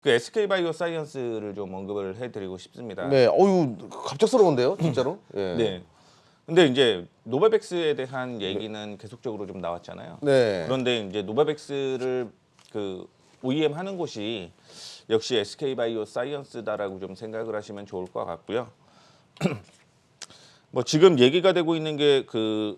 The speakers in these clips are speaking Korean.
그 SK바이오사이언스를 좀 언급을 해드리고 싶습니다. 네, 어유 갑작스러운데요, 진짜로? 예. 네. 근데 이제 노바백스에 대한 얘기는 계속적으로 좀 나왔잖아요. 네. 그런데 이제 노바백스를 그 OEM 하는 곳이 역시 SK바이오사이언스다라고 좀 생각을 하시면 좋을 것 같고요. 뭐 지금 얘기가 되고 있는 게 그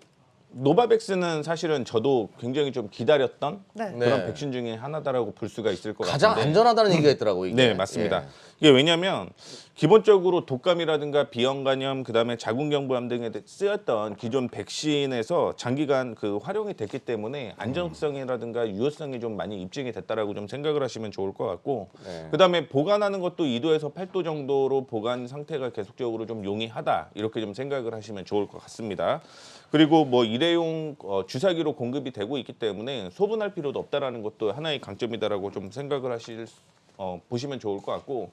노바백스는 사실은 저도 굉장히 좀 기다렸던 네. 그런 네. 백신 중에 하나다라고 볼 수가 있을 것 가장 같은데. 안전하다는 얘기가 있더라고요, 이게. 네, 맞습니다. 예. 이게 왜냐하면 기본적으로 독감이라든가 비형간염, 그다음에 자궁경부암 등에 쓰였던 기존 백신에서 장기간 그 활용이 됐기 때문에 안정성이라든가 유효성이 좀 많이 입증이 됐다라고 좀 생각을 하시면 좋을 것 같고, 네. 그다음에 보관하는 것도 2도에서 8도 정도로 보관 상태가 계속적으로 좀 용이하다 이렇게 좀 생각을 하시면 좋을 것 같습니다. 그리고 뭐 일회용 주사기로 공급이 되고 있기 때문에 소분할 필요도 없다라는 것도 하나의 강점이다라고 좀 생각을 보시면 좋을 것 같고,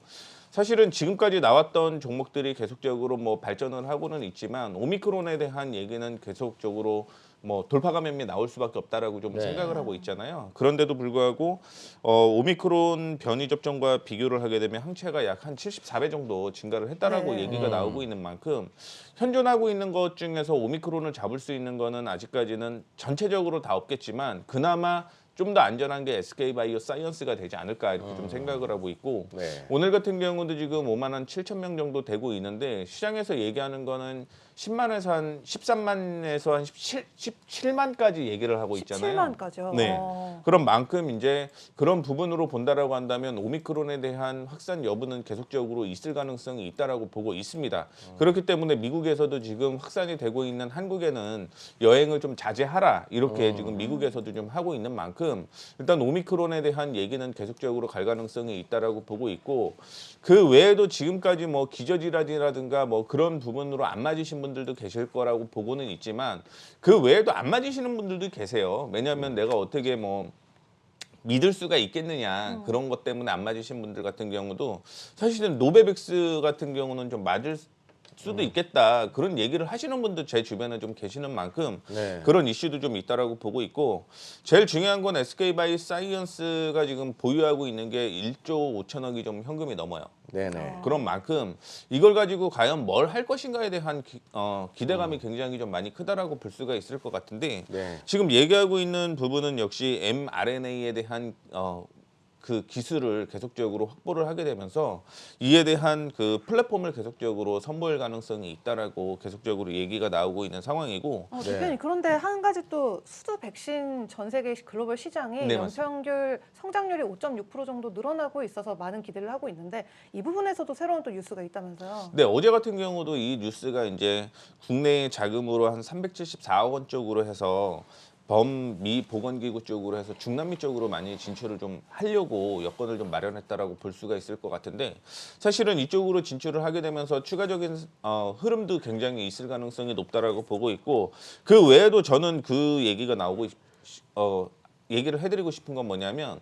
사실은 지금까지 나왔던 종목들이 계속적으로 뭐 발전을 하고는 있지만 오미크론에 대한 얘기는 계속적으로 뭐 돌파 감염이 나올 수밖에 없다라고 좀 네. 생각을 하고 있잖아요. 그런데도 불구하고 오미크론 변이 접종과 비교를 하게 되면 항체가 약 한 74배 정도 증가를 했다라고 네. 얘기가 나오고 있는 만큼 현존하고 있는 것 중에서 오미크론을 잡을 수 있는 거는 아직까지는 전체적으로 다 없겠지만 그나마 좀 더 안전한 게 SK바이오사이언스가 되지 않을까 이렇게 좀 생각을 하고 있고, 네. 오늘 같은 경우도 지금 5만 한 7천 명 정도 되고 있는데 시장에서 얘기하는 거는 10만에서 한 13만에서 한 17만까지 얘기를 하고 있잖아요. 17만까지요? 네. 그런 만큼 이제 그런 부분으로 본다라고 한다면 오미크론에 대한 확산 여부는 계속적으로 있을 가능성이 있다라고 보고 있습니다. 그렇기 때문에 미국에서도 지금 확산이 되고 있는 한국에는 여행을 좀 자제하라 이렇게 지금 미국에서도 좀 하고 있는 만큼 일단 오미크론에 대한 얘기는 계속적으로 갈 가능성이 있다라고 보고 있고, 그 외에도 지금까지 뭐 기저질환이라든가 뭐 그런 부분으로 안 맞으신 분들도 계실 거라고 보고는 있지만 그 외에도 안 맞으시는 분들도 계세요. 왜냐하면 내가 어떻게 뭐 믿을 수가 있겠느냐 그런 것 때문에 안 맞으신 분들 같은 경우도 사실은 노베백스 같은 경우는 좀 맞을 수도 있겠다 그런 얘기를 하시는 분도 제 주변에 좀 계시는 만큼 네. 그런 이슈도 좀 있다라고 보고 있고, 제일 중요한 건 SK바이오사이언스가 지금 보유하고 있는 게 1조 5천억이 좀 현금이 넘어요. 네네. 그런 만큼 이걸 가지고 과연 뭘 할 것인가에 대한 기대감이 굉장히 좀 많이 크다라고 볼 수가 있을 것 같은데, 네. 지금 얘기하고 있는 부분은 역시 mRNA에 대한 그 기술을 계속적으로 확보를 하게 되면서 이에 대한 그 플랫폼을 계속적으로 선보일 가능성이 있다라고 계속적으로 얘기가 나오고 있는 상황이고. 대표님, 그런데 한 가지 또 수두 백신 전 세계 글로벌 시장이 네, 연평균 성장률이 5.6% 정도 늘어나고 있어서 많은 기대를 하고 있는데 이 부분에서도 새로운 또 뉴스가 있다면서요? 네, 어제 같은 경우도 이 뉴스가 이제 국내 자금으로 한 374억 원 쪽으로 해서 범미 보건기구 쪽으로 해서 중남미 쪽으로 많이 진출을 좀 하려고 여건을 좀 마련했다라고 볼 수가 있을 것 같은데, 사실은 이쪽으로 진출을 하게 되면서 추가적인 흐름도 굉장히 있을 가능성이 높다라고 보고 있고, 그 외에도 저는 그 얘기가 나오고 얘기를 해드리고 싶은 건 뭐냐면,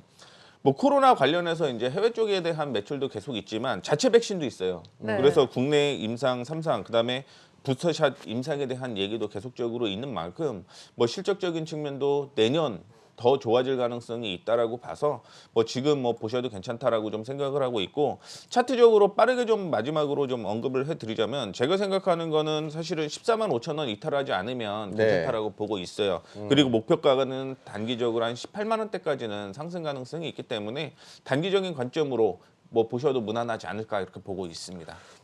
뭐 코로나 관련해서 이제 해외 쪽에 대한 매출도 계속 있지만 자체 백신도 있어요. 네. 그래서 국내 임상 3상 그다음에 부스터샷 임상에 대한 얘기도 계속적으로 있는 만큼 뭐 실적적인 측면도 내년 더 좋아질 가능성이 있다라고 봐서 뭐 지금 뭐 보셔도 괜찮다라고 좀 생각을 하고 있고, 차트적으로 빠르게 좀 마지막으로 좀 언급을 해드리자면 제가 생각하는 거는 사실은 14만 5천 원 이탈하지 않으면 네. 괜찮다라고 보고 있어요. 그리고 목표가는 단기적으로 한 18만 원대까지는 상승 가능성이 있기 때문에 단기적인 관점으로 뭐 보셔도 무난하지 않을까 이렇게 보고 있습니다.